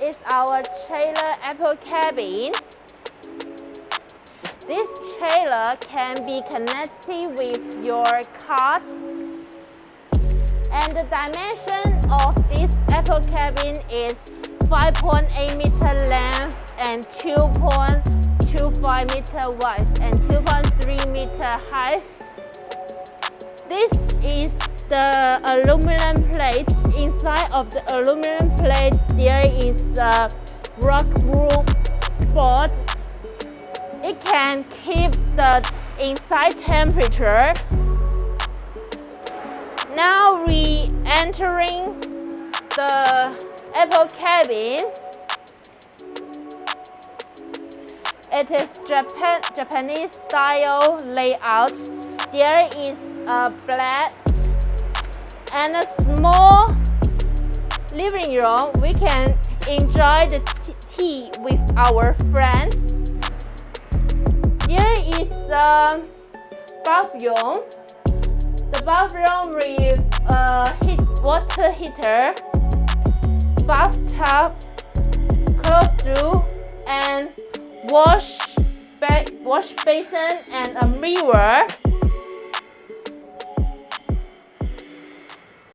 is our trailer apple cabin. This trailer can be connected with your cart, and the dimension of this apple cabin is 5.8 meter length and 2.25 meter wide and 2.3 meter height. This is the aluminum plate. Inside of the aluminum plate, there is a rock wool board. It can keep the inside temperature. Now we entering the apple cabin. It is Japanese style layout. There is a bed and a small living room. We can enjoy the tea with our friend. There is a bathroom. The bathroom with a water heater, bathtub, closed and wash basin and a mirror.